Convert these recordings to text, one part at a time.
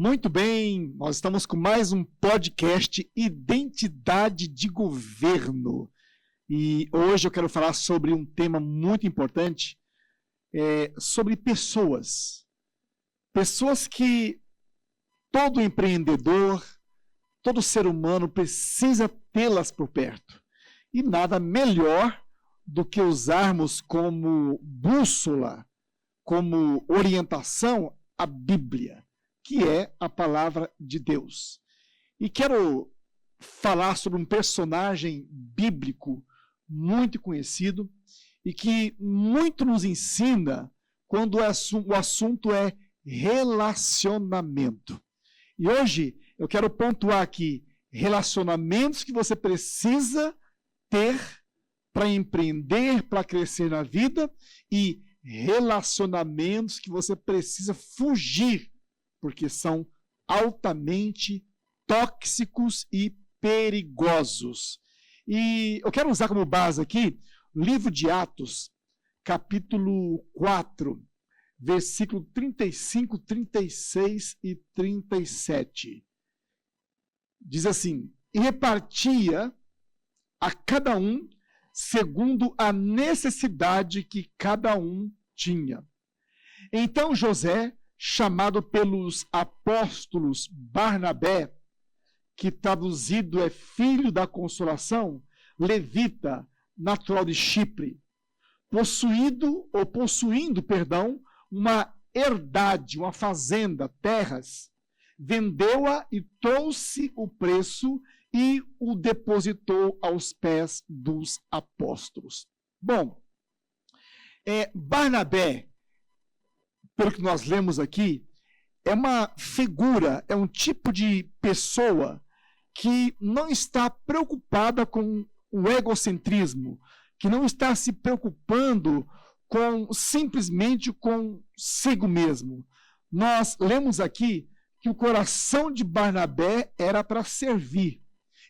Muito bem, nós estamos com mais um podcast Identidade de Governo. E hoje eu quero falar sobre um tema muito importante, sobre pessoas. Pessoas que todo empreendedor, todo ser humano precisa tê-las por perto. E nada melhor do que usarmos como bússola, como orientação, a Bíblia, que é a palavra de Deus. E quero falar sobre um personagem bíblico muito conhecido e que muito nos ensina quando o assunto é relacionamento. E hoje eu quero pontuar aqui relacionamentos que você precisa ter para empreender, para crescer na vida, e relacionamentos que você precisa fugir, porque são altamente tóxicos e perigosos. E eu quero usar como base aqui o livro de Atos, capítulo 4, versículo 35, 36 e 37. Diz assim: e repartia a cada um segundo a necessidade que cada um tinha. Então José, chamado pelos apóstolos Barnabé, que traduzido é filho da consolação, levita, natural de Chipre, possuindo, uma herdade, uma fazenda, terras, vendeu-a e trouxe o preço e o depositou aos pés dos apóstolos. Bom, Barnabé, pelo que nós lemos aqui, é uma figura, é um tipo de pessoa que não está preocupada com o egocentrismo, que não está se preocupando simplesmente consigo mesmo. Nós lemos aqui que o coração de Barnabé era para servir.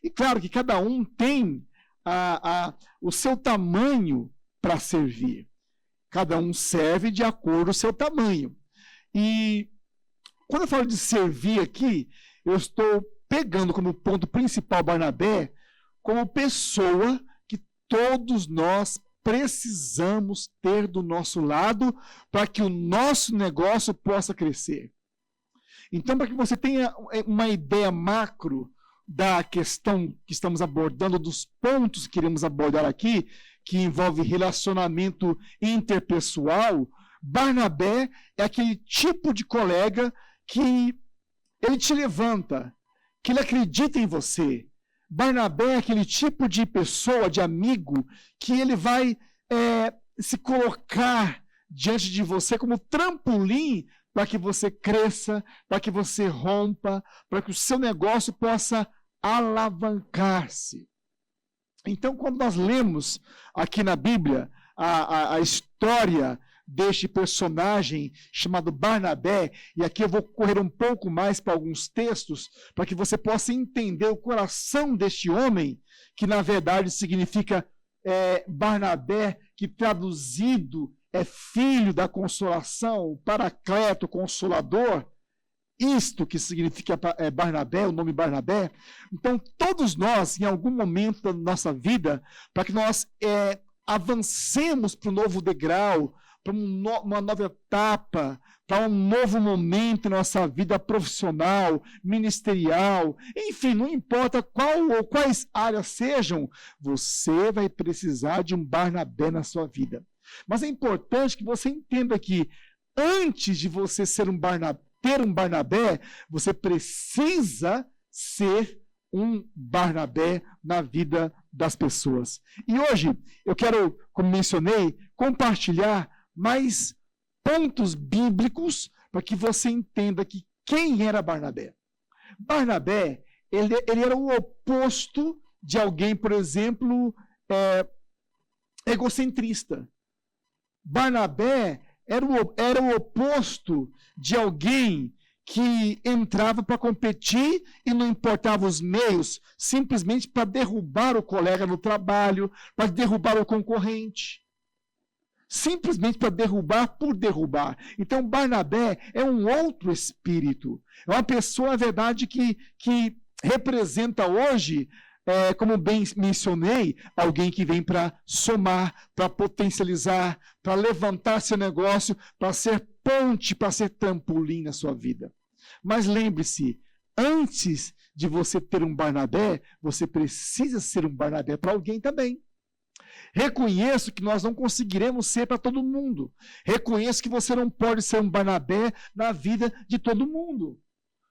E claro que cada um tem o seu tamanho para servir. Cada um serve de acordo com o seu tamanho. E quando eu falo de servir aqui, eu estou pegando como ponto principal Barnabé como pessoa que todos nós precisamos ter do nosso lado para que o nosso negócio possa crescer. Então, para que você tenha uma ideia macro da questão que estamos abordando, dos pontos que queremos abordar aqui, que envolve relacionamento interpessoal, Barnabé é aquele tipo de colega que ele te levanta, que ele acredita em você. Barnabé é aquele tipo de pessoa, de amigo, que ele vai se colocar diante de você como trampolim para que você cresça, para que você rompa, para que o seu negócio possa alavancar-se. Então, quando nós lemos aqui na Bíblia a história deste personagem chamado Barnabé, e aqui eu vou correr um pouco mais para alguns textos, para que você possa entender o coração deste homem, que na verdade significa Barnabé, que traduzido é filho da consolação, paracleto, consolador. Isto que significa Barnabé, o nome Barnabé. Então, todos nós, em algum momento da nossa vida, para que nós avancemos para um novo degrau, para uma nova etapa, para um novo momento em nossa vida profissional, ministerial, enfim, não importa qual ou quais áreas sejam, você vai precisar de um Barnabé na sua vida. Mas é importante que você entenda que antes de você ter um Barnabé, você precisa ser um Barnabé na vida das pessoas. E hoje eu quero, como mencionei, compartilhar mais pontos bíblicos para que você entenda que quem era Barnabé. Barnabé, ele era o oposto de alguém, por exemplo, egocentrista. Barnabé era o oposto de alguém que entrava para competir e não importava os meios, simplesmente para derrubar o colega no trabalho, para derrubar o concorrente. simplesmente para derrubar por derrubar. Então, Barnabé é um outro espírito. É uma pessoa, na verdade, que representa hoje, como bem mencionei, alguém que vem para somar, para potencializar, para levantar seu negócio, para ser ponte, para ser trampolim na sua vida. Mas lembre-se, antes de você ter um Barnabé, você precisa ser um Barnabé para alguém também. Reconheço que nós não conseguiremos ser para todo mundo. Reconheço que você não pode ser um Barnabé na vida de todo mundo.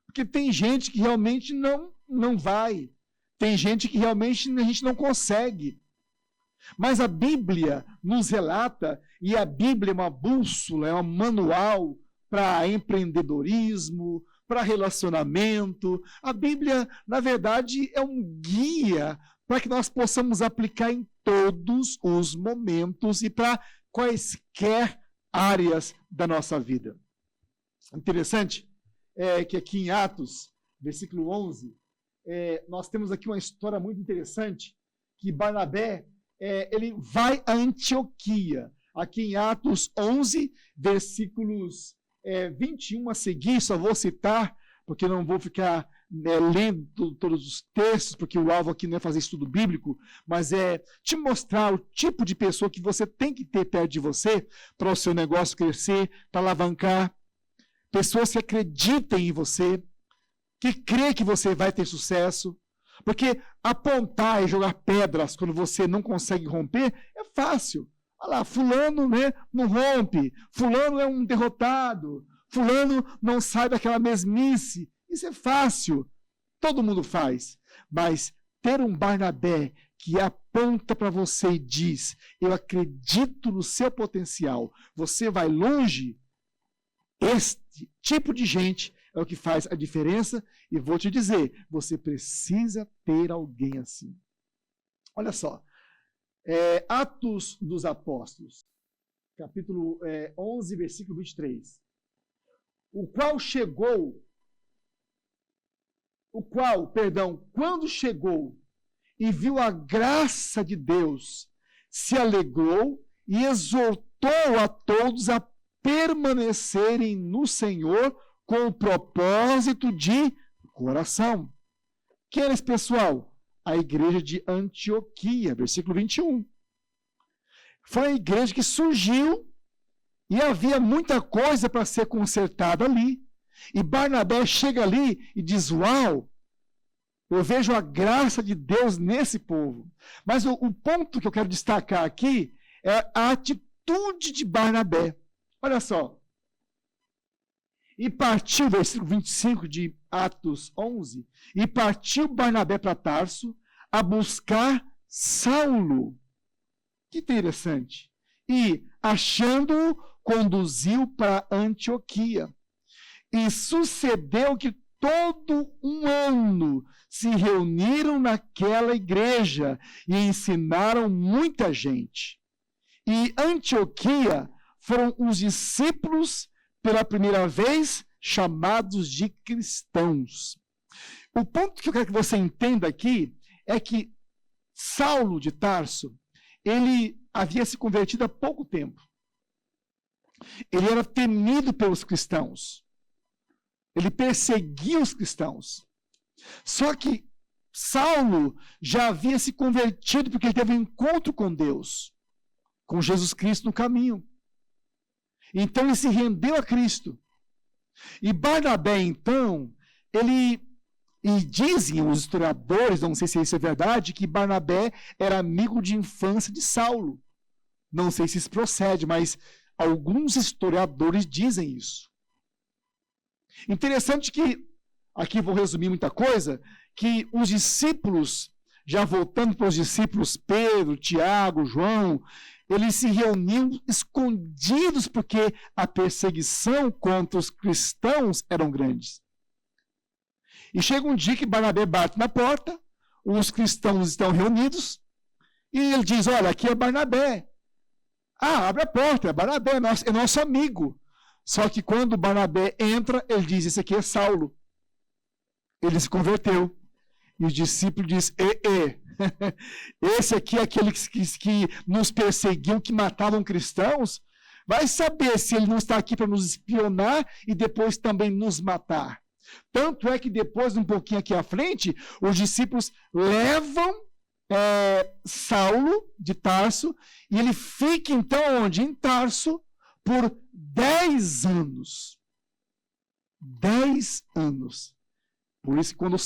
Porque tem gente que realmente não vai. Tem gente que realmente a gente não consegue. Mas a Bíblia nos relata, e a Bíblia é uma bússola, é um manual para empreendedorismo, para relacionamento. A Bíblia, na verdade, é um guia para que nós possamos aplicar em todos os momentos e para quaisquer áreas da nossa vida. Interessante é que aqui em Atos, versículo 11, nós temos aqui uma história muito interessante, que Barnabé, ele vai a Antioquia. Aqui em Atos 11, versículos 21 a seguir, só vou citar, porque não vou ficar lendo todos os textos, porque o alvo aqui não é fazer estudo bíblico, mas é te mostrar o tipo de pessoa que você tem que ter perto de você para o seu negócio crescer, para alavancar. Pessoas que acreditem em você, que crê que você vai ter sucesso. Porque apontar e jogar pedras quando você não consegue romper é fácil. Olha lá, fulano, né, não rompe, fulano é um derrotado, fulano não sai daquela mesmice. Isso é fácil, todo mundo faz. Mas ter um Barnabé que aponta para você e diz, eu acredito no seu potencial, você vai longe, este tipo de gente é o que faz a diferença, e vou te dizer, você precisa ter alguém assim. Olha só, Atos dos Apóstolos, capítulo 11, versículo 23. Quando chegou e viu a graça de Deus, se alegrou e exortou a todos a permanecerem no Senhor com o propósito de coração. Quem era esse pessoal? A igreja de Antioquia, versículo 21. Foi a igreja que surgiu e havia muita coisa para ser consertada ali. E Barnabé chega ali e diz, uau, eu vejo a graça de Deus nesse povo. Mas o ponto que eu quero destacar aqui é a atitude de Barnabé. Olha só. E partiu, versículo 25 de Atos 11, e partiu Barnabé para Tarso a buscar Saulo. Que interessante. E, achando-o, conduziu para Antioquia. E sucedeu que todo um ano se reuniram naquela igreja e ensinaram muita gente. E Antioquia foram os discípulos pela primeira vez chamados de cristãos. O ponto que eu quero que você entenda aqui é que Saulo de Tarso, ele havia se convertido há pouco tempo. Ele era temido pelos cristãos. Ele perseguia os cristãos. Só que Saulo já havia se convertido porque ele teve um encontro com Deus, com Jesus Cristo no caminho. Então ele se rendeu a Cristo. E Barnabé, então, e dizem os historiadores, não sei se isso é verdade, que Barnabé era amigo de infância de Saulo. Não sei se isso procede, mas alguns historiadores dizem isso. Interessante que, aqui vou resumir muita coisa, que os discípulos, já voltando para os discípulos Pedro, Tiago, João, eles se reuniam escondidos porque a perseguição contra os cristãos eram grandes. E chega um dia que Barnabé bate na porta, os cristãos estão reunidos, e ele diz, olha, aqui é Barnabé. Ah, abre a porta, é Barnabé, é nosso amigo. Só que quando Barnabé entra, ele diz, esse aqui é Saulo. Ele se converteu. E o discípulo diz, Esse aqui é aquele que nos perseguiu, que matavam cristãos. Vai saber se ele não está aqui para nos espionar e depois também nos matar. Tanto é que depois, um pouquinho aqui à frente, os discípulos levam Saulo de Tarso e ele fica então onde? Em Tarso por 10 anos. 10 anos. Por isso, quando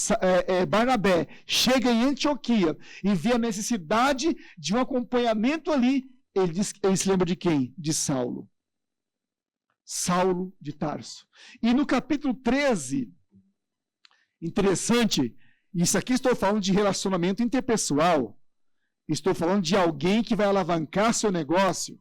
Barnabé chega em Antioquia e vê a necessidade de um acompanhamento ali, ele se lembra de quem? De Saulo. Saulo de Tarso. E no capítulo 13, interessante, isso aqui estou falando de relacionamento interpessoal, estou falando de alguém que vai alavancar seu negócio.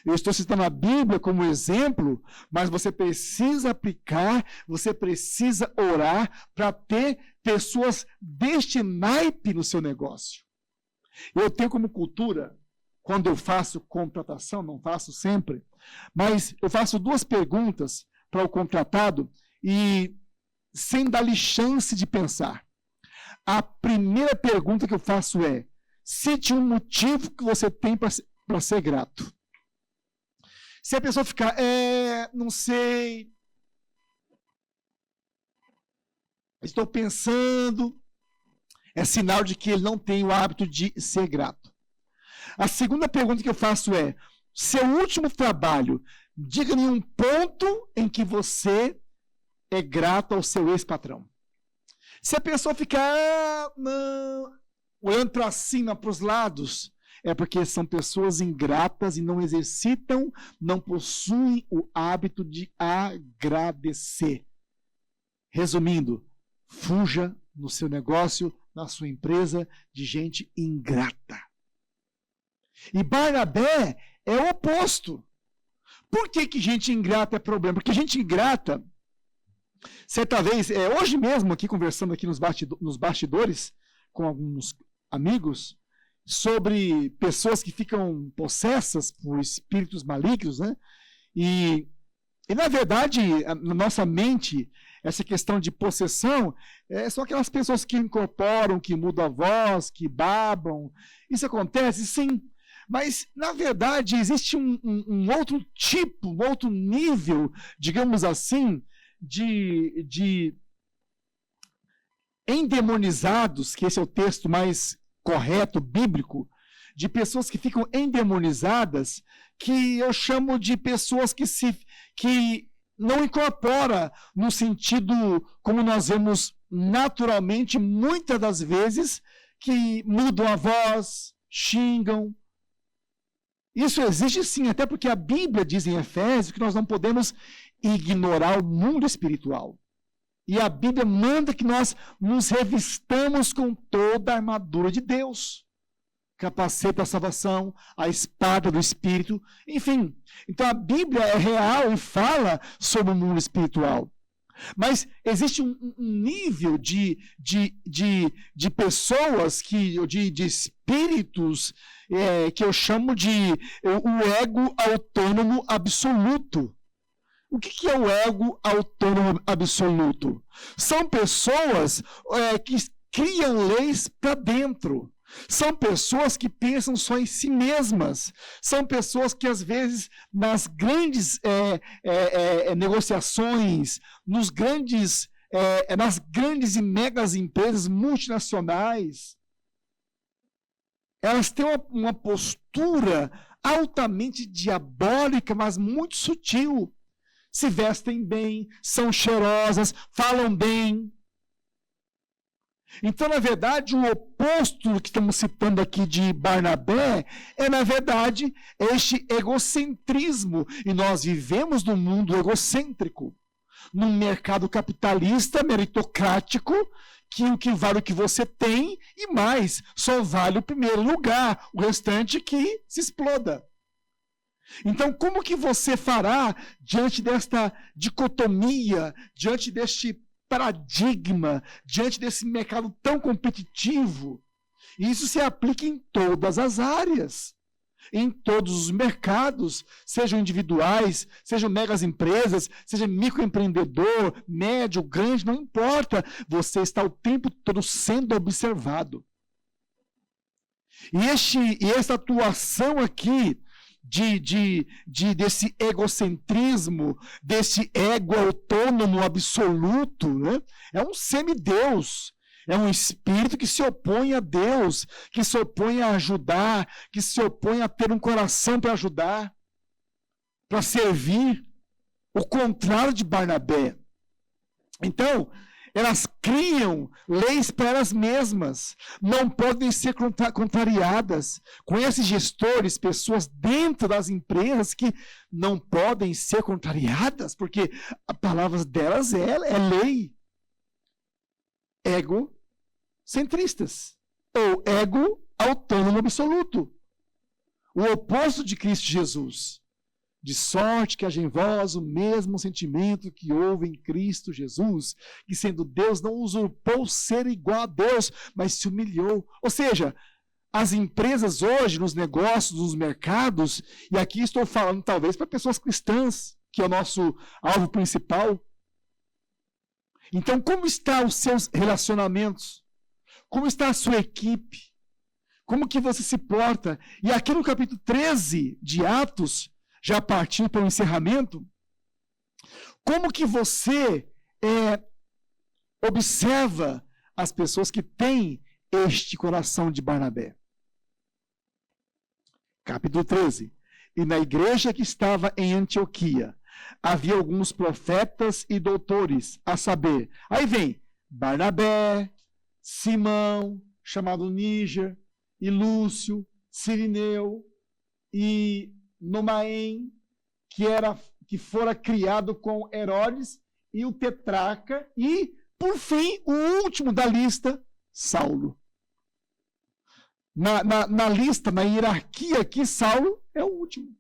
Eu estou citando a Bíblia como exemplo, mas você precisa aplicar, você precisa orar para ter pessoas deste naipe no seu negócio. Eu tenho como cultura, quando eu faço contratação, não faço sempre, mas eu faço 2 perguntas para o contratado e sem dar-lhe chance de pensar. A primeira pergunta que eu faço é: cite um motivo que você tem para ser grato. Se a pessoa ficar, não sei, estou pensando, é sinal de que ele não tem o hábito de ser grato. A segunda pergunta que eu faço é: seu último trabalho, diga-me um ponto em que você é grato ao seu ex-patrão. Se a pessoa ficar olhando para cima, para os lados, é porque são pessoas ingratas e não exercitam, não possuem o hábito de agradecer. Resumindo, fuja no seu negócio, na sua empresa, de gente ingrata. E Barnabé é o oposto. Por que gente ingrata é problema? Porque gente ingrata, certa vez, hoje mesmo, aqui conversando aqui nos bastidores, com alguns amigos, sobre pessoas que ficam possessas por espíritos malignos, né? E na verdade, na nossa mente, essa questão de possessão são aquelas pessoas que incorporam, que mudam a voz, que babam. Isso acontece, sim. Mas, na verdade, existe um outro tipo, um outro nível, digamos assim, de endemonizados, que esse é o texto mais correto, bíblico, de pessoas que ficam endemonizadas, que eu chamo de pessoas que não incorpora no sentido como nós vemos naturalmente, muitas das vezes, que mudam a voz, xingam. Isso existe sim, até porque a Bíblia diz em Efésios que nós não podemos ignorar o mundo espiritual. E a Bíblia manda que nós nos revistamos com toda a armadura de Deus. Capacete da salvação, a espada do Espírito, enfim. Então a Bíblia é real e fala sobre o mundo espiritual. Mas existe um nível de pessoas, de espíritos, que eu chamo de o ego autônomo absoluto. O que é o ego autônomo absoluto? São pessoas que criam leis para dentro. São pessoas que pensam só em si mesmas. São pessoas que, às vezes, nas grandes negociações, nas grandes e megas empresas multinacionais, elas têm uma postura altamente diabólica, mas muito sutil. Se vestem bem, são cheirosas, falam bem. Então, na verdade, o oposto que estamos citando aqui de Barnabé na verdade, este egocentrismo. E nós vivemos num mundo egocêntrico, num mercado capitalista, meritocrático, que o que vale o que você tem e mais, só vale o primeiro lugar, o restante que se exploda. Então, como que você fará diante desta dicotomia, diante deste paradigma, diante desse mercado tão competitivo? Isso se aplica em todas as áreas, em todos os mercados, sejam individuais, sejam megas empresas, seja microempreendedor, médio, grande, não importa. Você está o tempo todo sendo observado. E essa atuação aqui desse egocentrismo, desse ego autônomo absoluto, né? É um semideus. É um espírito que se opõe a Deus, que se opõe a ajudar, que se opõe a ter um coração para ajudar, para servir. O contrário de Barnabé. Então, elas criam leis para elas mesmas, não podem ser contrariadas. Conhece gestores, pessoas dentro das empresas que não podem ser contrariadas, porque a palavra delas é lei. Egocentristas, ou ego autônomo absoluto. O oposto de Cristo Jesus. De sorte que haja em vós o mesmo sentimento que houve em Cristo Jesus, que sendo Deus não usurpou ser igual a Deus, mas se humilhou. Ou seja, as empresas hoje, nos negócios, nos mercados, e aqui estou falando talvez para pessoas cristãs, que é o nosso alvo principal. Então, como estão os seus relacionamentos? Como está a sua equipe? Como que você se porta? E aqui no capítulo 13 de Atos, já partindo para o encerramento, como que você observa as pessoas que têm este coração de Barnabé? Capítulo 13. E na igreja que estava em Antioquia, havia alguns profetas e doutores, a saber, aí vem Barnabé, Simão, chamado Níger, e Lúcio, Cirineu, e Nomaém, que fora criado com Herodes, e o tetrarca, e, por fim, o último da lista, Saulo. Na lista, na hierarquia aqui, Saulo é o último.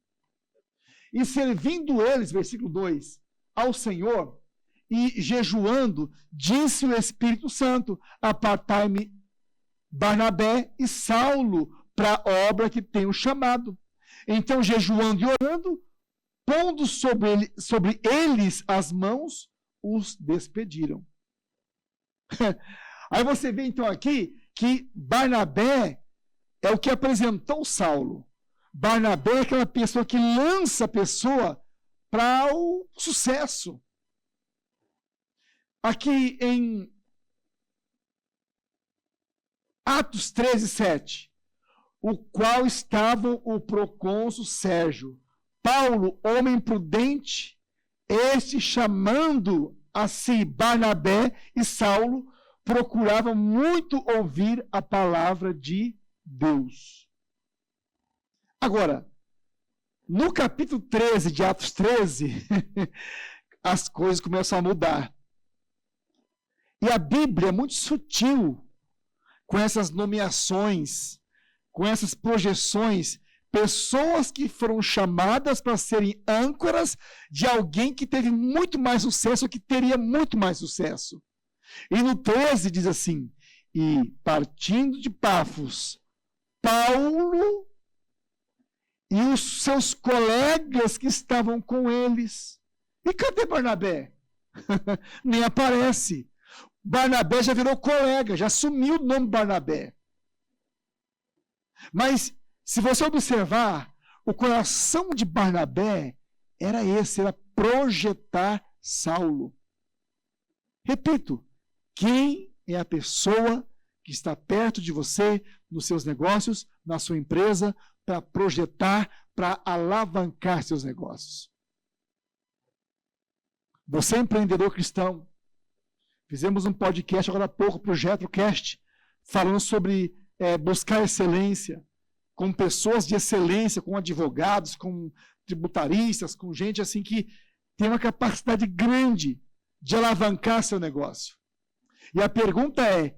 E servindo eles, versículo 2, ao Senhor, e jejuando, disse o Espírito Santo, apartai-me Barnabé e Saulo para a obra que tenho chamado. Então, jejuando e orando, pondo sobre eles as mãos, os despediram. Aí você vê então aqui que Barnabé é o que apresentou Saulo. Barnabé é aquela pessoa que lança a pessoa para o sucesso. Aqui em Atos 13, 7. O qual estavam o procônsul Sérgio, Paulo, homem prudente, este chamando a si Barnabé e Saulo, procuravam muito ouvir a palavra de Deus. Agora, no capítulo 13 de Atos 13, as coisas começam a mudar. E a Bíblia é muito sutil com essas nomeações, com essas projeções, pessoas que foram chamadas para serem âncoras de alguém que teve muito mais sucesso, ou que teria muito mais sucesso. E no 13 diz assim, e partindo de Pafos, Paulo e os seus colegas que estavam com eles. E cadê Barnabé? Nem aparece. Barnabé já virou colega, já assumiu o nome Barnabé. Mas, se você observar, o coração de Barnabé era esse, era projetar Saulo. Repito, quem é a pessoa que está perto de você, nos seus negócios, na sua empresa, para projetar, para alavancar seus negócios? Você é empreendedor cristão. Fizemos um podcast agora há pouco, Projeto Cast, falando sobre buscar excelência, com pessoas de excelência, com advogados, com tributaristas, com gente assim que tem uma capacidade grande de alavancar seu negócio. E a pergunta é,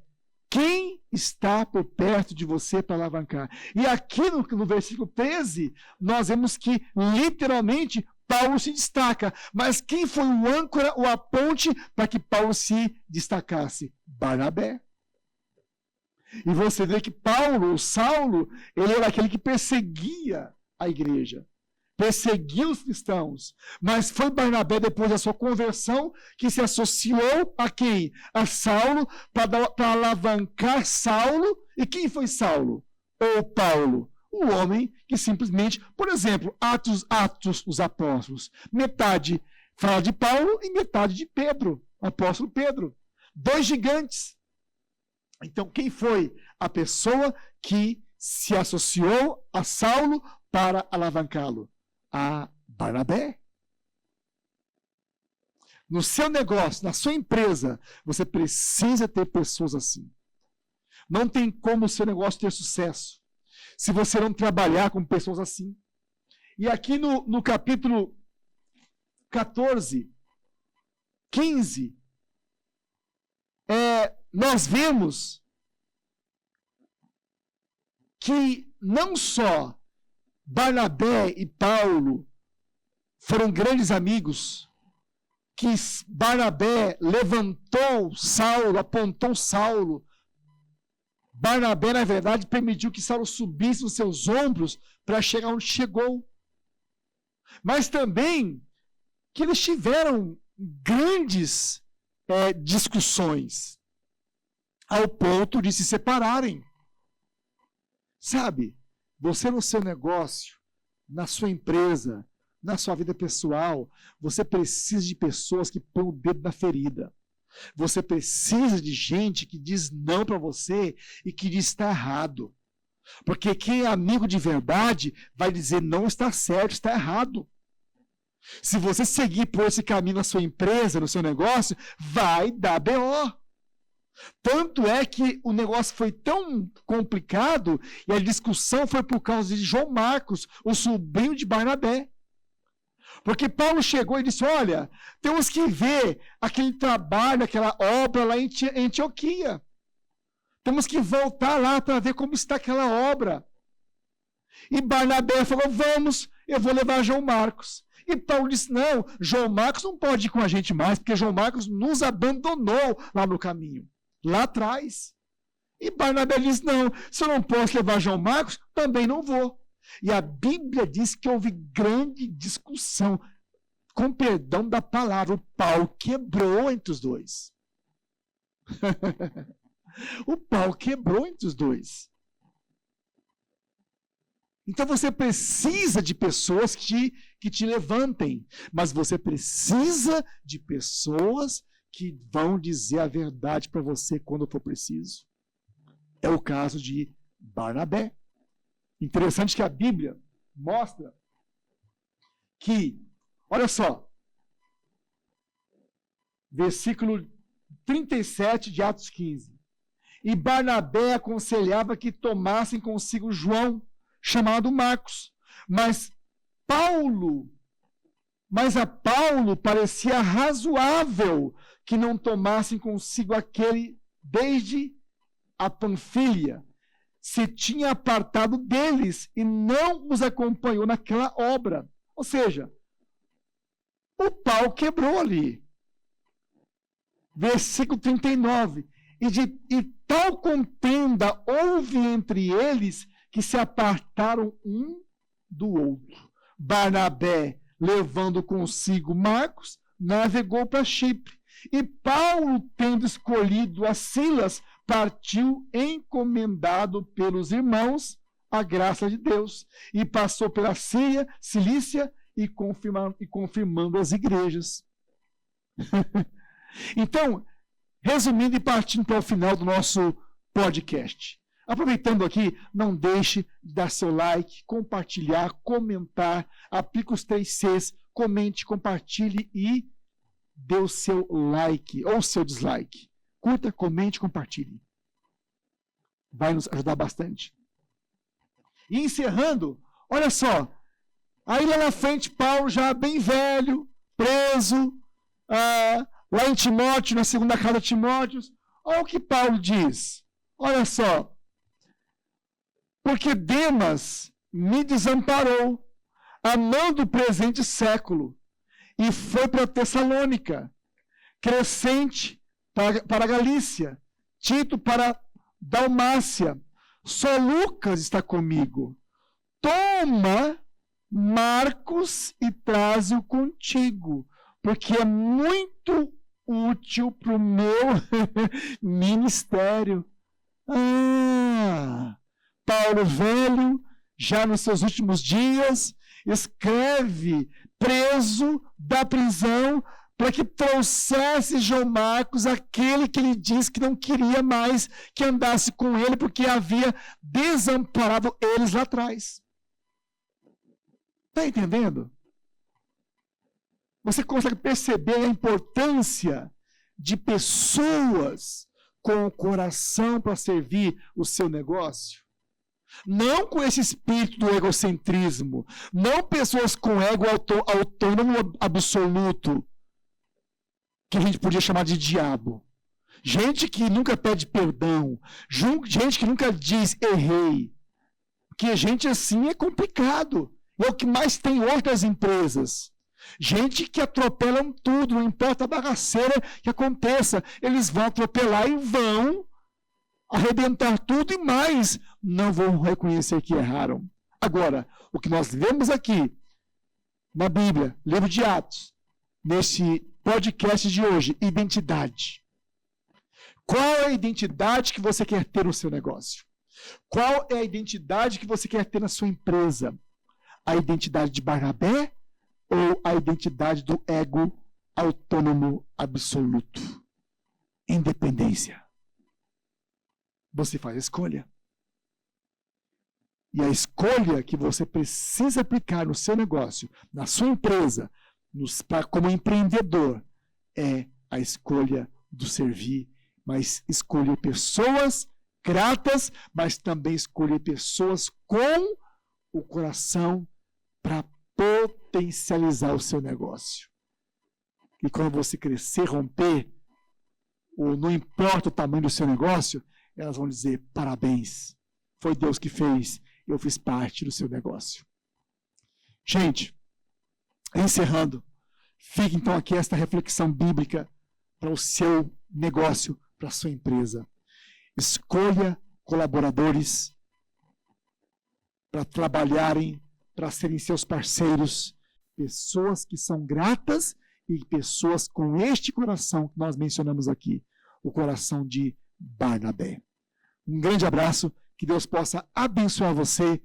quem está por perto de você para alavancar? E aqui no versículo 13, nós vemos que, literalmente, Paulo se destaca. Mas quem foi o âncora ou a ponte para que Paulo se destacasse? Barnabé. E você vê que Saulo, ele era aquele que perseguia a igreja, perseguia os cristãos. Mas foi Barnabé, depois da sua conversão, que se associou a quem? A Saulo, para alavancar Saulo. E quem foi Saulo? ou Paulo? O homem que simplesmente, por exemplo, Atos dos Apóstolos, metade fala de Paulo e metade de Pedro, o apóstolo Pedro. 2 gigantes. Então, quem foi a pessoa que se associou a Saulo para alavancá-lo? A Barnabé. No seu negócio, na sua empresa, você precisa ter pessoas assim. Não tem como o seu negócio ter sucesso se você não trabalhar com pessoas assim. E aqui no capítulo 14, 15, nós vemos que não só Barnabé e Paulo foram grandes amigos, que Barnabé levantou Saulo, apontou Saulo. Barnabé, na verdade, permitiu que Saulo subisse nos seus ombros para chegar onde chegou. Mas também que eles tiveram grandes discussões, ao ponto de se separarem. Sabe, você no seu negócio, na sua empresa, na sua vida pessoal, você precisa de pessoas que põem o dedo na ferida. Você precisa de gente que diz não para você e que diz está errado. Porque quem é amigo de verdade vai dizer não está certo, está errado. Se você seguir por esse caminho na sua empresa, no seu negócio, vai dar BO. Tanto é que o negócio foi tão complicado e a discussão foi por causa de João Marcos, o sobrinho de Barnabé. Porque Paulo chegou e disse, olha, temos que ver aquele trabalho, aquela obra lá em Antioquia. Temos que voltar lá para ver como está aquela obra. E Barnabé falou, vamos, eu vou levar João Marcos. E Paulo disse, não, João Marcos não pode ir com a gente mais, porque João Marcos nos abandonou lá no caminho, lá atrás. E Barnabé disse, não, se eu não posso levar João Marcos, também não vou. E a Bíblia diz que houve grande discussão, com perdão da palavra, o pau quebrou entre os dois. O pau quebrou entre os dois. Então você precisa de pessoas que te levantem, mas você precisa de pessoas que vão dizer a verdade para você quando for preciso. É o caso de Barnabé. Interessante que a Bíblia mostra que, olha só, versículo 37 de Atos 15. E Barnabé aconselhava que tomassem consigo João, chamado Marcos. Mas a Paulo parecia razoável que não tomassem consigo aquele desde a Panfilha. Se tinha apartado deles e não os acompanhou naquela obra. Ou seja, o pau quebrou ali. Versículo 39. E tal contenda houve entre eles que se apartaram um do outro. Barnabé, levando consigo Marcos, navegou para Chipre. E Paulo, tendo escolhido a Silas, partiu encomendado pelos irmãos à graça de Deus. E passou pela Síria, Cilícia e confirmando as igrejas. Então, resumindo e partindo para o final do nosso podcast. Aproveitando aqui, não deixe de dar seu like, compartilhar, comentar, aplique os 3 Cs, comente, compartilhe e dê o seu like ou o seu dislike. Curta, comente, compartilhe. Vai nos ajudar bastante. E encerrando, olha só. Aí lá na frente, Paulo já bem velho, preso, lá em Timóteo, na segunda carta de Timóteo. Olha o que Paulo diz. Olha só. Porque Demas me desamparou, amando o presente século, e foi para Tessalônica, Crescente para a Galícia, Tito para Dalmácia. Só Lucas está comigo. Toma Marcos e traze-o contigo, porque é muito útil para o meu ministério. Paulo, velho, já nos seus últimos dias, escreve preso da prisão para que trouxesse João Marcos aquele que ele disse que não queria mais que andasse com ele, porque havia desamparado eles lá atrás. Está entendendo? Você consegue perceber a importância de pessoas com o coração para servir o seu negócio? Não com esse espírito do egocentrismo, não pessoas com ego autônomo absoluto, que a gente podia chamar de diabo. Gente que nunca pede perdão, gente que nunca diz errei. Porque gente assim é complicado. É o que mais tem hoje das empresas. Gente que atropelam tudo, não importa a bagaceira que aconteça. Eles vão atropelar e vão arrebentar tudo e mais. Não vão reconhecer que erraram. Agora, o que nós vemos aqui na Bíblia, livro de Atos, nesse podcast de hoje, identidade. Qual é a identidade que você quer ter no seu negócio? Qual é a identidade que você quer ter na sua empresa? A identidade de Barnabé ou a identidade do ego autônomo absoluto? Independência. Você faz a escolha. E a escolha que você precisa aplicar no seu negócio, na sua empresa, como empreendedor, é a escolha do servir, mas escolher pessoas gratas, mas também escolher pessoas com o coração para potencializar o seu negócio. E quando você crescer, romper, ou não importa o tamanho do seu negócio, elas vão dizer, parabéns, foi Deus que fez, eu fiz parte do seu negócio. Gente, encerrando, fica então aqui esta reflexão bíblica para o seu negócio, para a sua empresa. Escolha colaboradores para trabalharem, para serem seus parceiros, pessoas que são gratas e pessoas com este coração que nós mencionamos aqui, o coração de Barnabé. Um grande abraço, que Deus possa abençoar você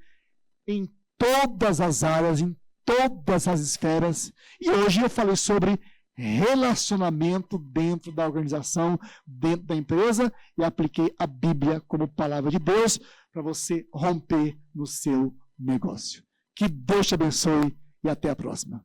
em todas as áreas, em todas as esferas. E hoje eu falei sobre relacionamento dentro da organização, dentro da empresa, e apliquei a Bíblia como palavra de Deus para você romper no seu negócio. Que Deus te abençoe e até a próxima.